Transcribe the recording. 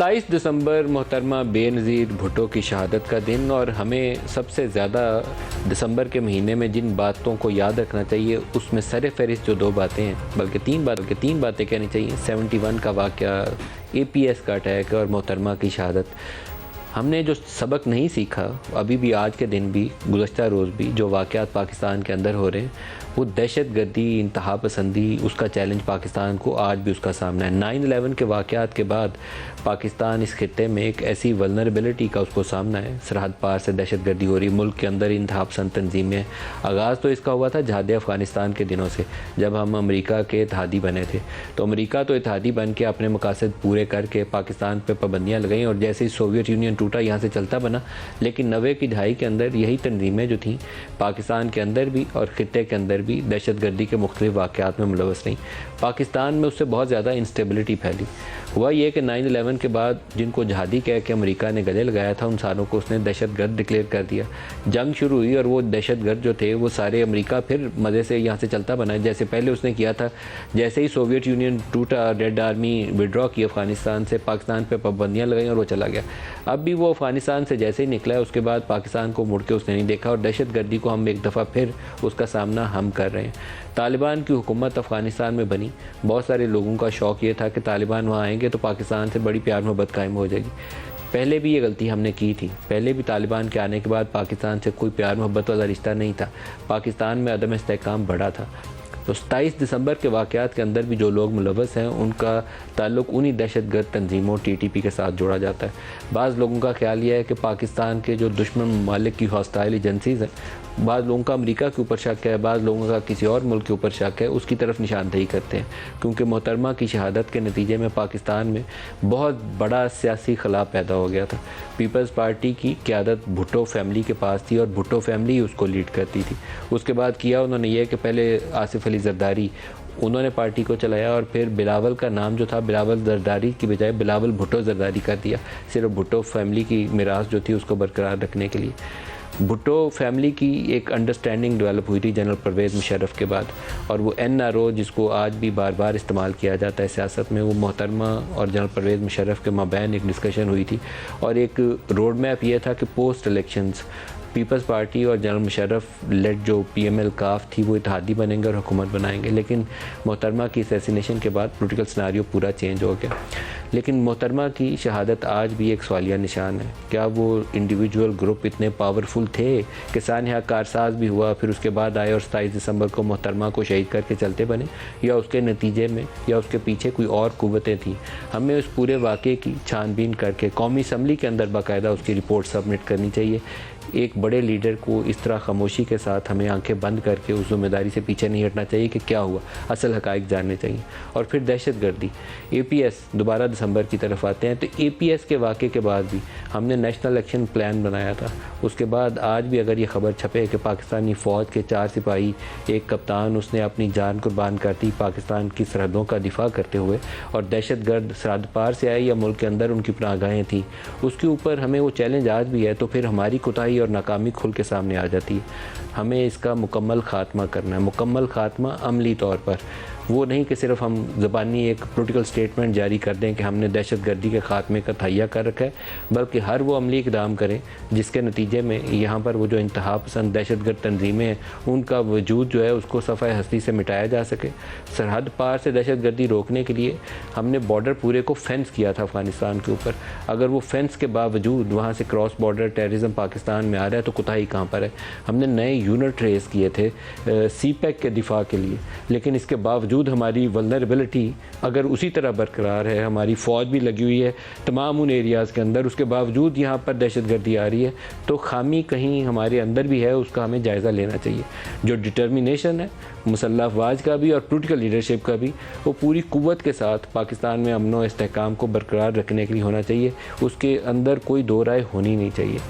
27 दिसंबर मोहतरमा बेनज़ीर भुट्टो की शहादत का दिन, और हमें सबसे ज़्यादा दिसंबर के महीने में जिन बातों को याद रखना चाहिए उसमें सर फहरिस्त जो दो बातें हैं, बल्कि तीन बातें कहनी चाहिए। 71 का वाक़या, APS का अटैक और मोहतरमा की शहादत। हमने जो सबक नहीं सीखा, अभी भी आज के दिन भी, गुज़श्ता रोज़ भी जो वाक़यात पाकिस्तान के अंदर हो रहे हैं, वो दहशत गर्दी, इंतहा पसंदी, उसका चैलेंज पाकिस्तान को आज भी उसका सामना है। 9/11 के वाक़यात के बाद पाकिस्तान इस खित्ते में एक ऐसी वल्नरेबिलिटी का उसको सामना है। सरहद पार से दहशत गर्दी हो रही, मुल्क के अंदर इंतहा पसंद तंजीमें। आगाज़ तो इसका हुआ था जहाद अफ़गानिस्तान के दिनों से, जब हम अमेरिका के इत्तेहादी बने थे। तो अमेरिका तो इत्तेहादी बन के अपने मकासद पूरे करके पाकिस्तान पर पाबंदियाँ लगाई, और जैसे ही सोवियत यूनियन टूटा यहाँ से चलता बना। लेकिन 90 की दहाई के अंदर यही तंजीमें जो थीं पाकिस्तान के अंदर भी और ख़ित्ते के अंदर भी दहशत गर्दी के मुख्तलिफ वाक़यात में मुलव्वस रहीं। पाकिस्तान में उससे बहुत ज़्यादा इंस्टेबिलिटी फैली। हुआ ये कि 9/11 के बाद जिनको जहादी कह के अमेरिका ने गले लगाया था, उन सारों को उसने दहशत गर्द डिक्लेयर कर दिया। जंग शुरू हुई और वो दहशत गर्द जो थे वो सारे अमेरिका फिर मज़े से यहाँ से चलता बना, जैसे पहले उसने किया था। जैसे ही सोवियत यूनियन टूटा, रेड आर्मी विड्रॉ की अफ़गानिस्तान से, पाकिस्तान पर पाबंदियाँ लगाई और वो चला गया। अब भी वो अफ़गानिस्तान से जैसे ही निकला है, उसके बाद पाकिस्तान को मुड़ के उसने नहीं देखा, और दहशत गर्दी को हम एक दफ़ा फिर उसका सामना हम कर रहे हैं। तालिबान की हुकूमत अफ़गानिस्तान में बनी। बहुत सारे लोगों का शौक़ ये था कि तालिबान वहाँ आएंगे तो पाकिस्तान से बड़ी प्यार मोहब्बत कायम हो जाएगी। पहले भी ये गलती हमने की थी। पहले भी तालिबान के आने के बाद पाकिस्तान से कोई प्यार मोहब्बत वाला रिश्ता नहीं था। पाकिस्तान में अदम इस्तेहकाम बढ़ा था। तो 27 दिसंबर के वाक़यात के अंदर भी जो लोग मुलव्वस हैं, उनका ताल्लुक़ उन्हीं दहशत गर्द तंजीमों TTP के साथ जोड़ा जाता है। बाज़ लोगों का ख्याल यह है कि पाकिस्तान के जो दुश्मन ममालिक की हॉस्टाइल एजेंसीज़ हैं, बाज़ लोगों का अमेरिका के ऊपर शक है, बाज़ लोगों का किसी और मुल्क के ऊपर शक है, उसकी तरफ निशानदेही करते हैं। क्योंकि मोहतरमा की शहादत के नतीजे में पाकिस्तान में बहुत बड़ा सियासी खला पैदा हो गया था। पीपल्स पार्टी की क़यादत भुट्टो फैमिली के पास थी और भुट्टो फैमिली ही उसको लीड करती थी। उसके बाद किया उन्होंने ये कि पहले आसिफ अली ज़रदारी, उन्होंने पार्टी को चलाया, और फिर बिलावल का नाम जो था बिलावल ज़रदारी की बजाय बिलावल भुट्टो ज़रदारी कर दिया, सिर्फ भुट्टो फैमिली की मिरास जो थी उसको बरकरार रखने के लिए। भुट्टो फैमिली की एक अंडरस्टैंडिंग डेवलप हुई थी जनरल परवेज़ मुशर्रफ के बाद, और वो NRO जिसको आज भी बार बार इस्तेमाल किया जाता है सियासत में, वो मोहतरमा और जनरल परवेज़ मुशर्रफ के माबैन एक डिस्कशन हुई थी, और एक रोड मैप ये था कि पोस्ट इलेक्शंस पीपल्स पार्टी और जनरल मुशर्रफ लेड जो PML काफ थी वो इत्तेहादी बनेंगे और हुकूमत बनाएंगे। लेकिन मोहतरमा की असैसिनेशन के बाद पॉलिटिकल सिनेरियो पूरा चेंज हो गया। लेकिन मोहतरमा की शहादत आज भी एक सवालिया निशान है। क्या वो इंडिविजुअल ग्रुप इतने पावरफुल थे कि सानहा कारसाज भी हुआ, फिर उसके बाद आए और 27 दिसंबर को मोहतरमा को शहीद करके चलते बने, या उसके नतीजे में या उसके पीछे कोई और कुव्वतें थीं? हमें उस पूरे वाक़े की छानबीन करके कौमी असम्बली के अंदर बाकायदा उसकी रिपोर्ट सबमिट करनी चाहिए। एक बड़े लीडर को इस तरह खामोशी के साथ हमें आंखें बंद करके उस ज़िम्मेदारी से पीछे नहीं हटना चाहिए कि क्या हुआ, असल हक़ाइक़ जानने चाहिए। और फिर दहशत गर्दी, APS, दोबारा दिसंबर की तरफ आते हैं। तो APS के वाक़े के बाद भी हमने नेशनल एक्शन प्लान बनाया था। उसके बाद आज भी अगर ये ख़बर छपे कि पाकिस्तानी फ़ौज के 4 सिपाही, एक कप्तान, उसने अपनी जान कुर्बान कर दी पाकिस्तान की सरहदों का दिफा करते हुए, और दहशत गर्द सरहद पार से आए या मुल्क के अंदर उनकी पनाहगाहें थीं, उसके ऊपर हमें वो चैलेंज आज भी है, तो फिर हमारी कोताही और नाकामी खुल के सामने आ जाती है। हमें इसका मुकम्मल ख़ात्मा करना है। मुकम्मल ख़ात्मा अमली तौर पर, वो नहीं कि सिर्फ हम ज़बानी एक पॉलिटिकल स्टेटमेंट जारी कर दें कि हमने दहशत गर्दी के ख़ात्मे का तहैया कर रखा है, बल्कि हर वो अमली इक़दाम करें जिसके नतीजे में यहाँ पर वो जो इंतहा पसंद दहशत गर्द तंजीमें हैं, उनका वजूद जो है उसको सफ़ाए हस्ती से मिटाया जा सके। सरहद पार से दहशत गर्दी रोकने के लिए हमने बॉर्डर पूरे को फेंस किया था अफ़गानिस्तान के ऊपर। अगर वो फेंस के बावजूद वहाँ से क्रॉस बॉर्डर टेररिज्म पाकिस्तान में आ रहा है तो कोताही कहाँ पर है? हमने नए यूनिट रेस किए थे CPEC के दिफा के लिए, लेकिन इसके बावजूद हमारी वल्नरेबिलिटी अगर उसी तरह बरकरार है, हमारी फ़ौज भी लगी हुई है तमाम उन एरियाज़ के अंदर, उसके बावजूद यहाँ पर दहशत गर्दी आ रही है, तो खामी कहीं हमारे अंदर भी है, उसका हमें जायज़ा लेना चाहिए। जो डिटर्मिनेशन है मुसल्लह अफवाज का भी और पॉलिटिकल लीडरशिप का भी, वो पूरी कुव्वत के साथ पाकिस्तान में अमन व इस्तेहकाम को बरकरार रखने के लिए होना चाहिए। उसके अंदर कोई दो राय होनी नहीं चाहिए।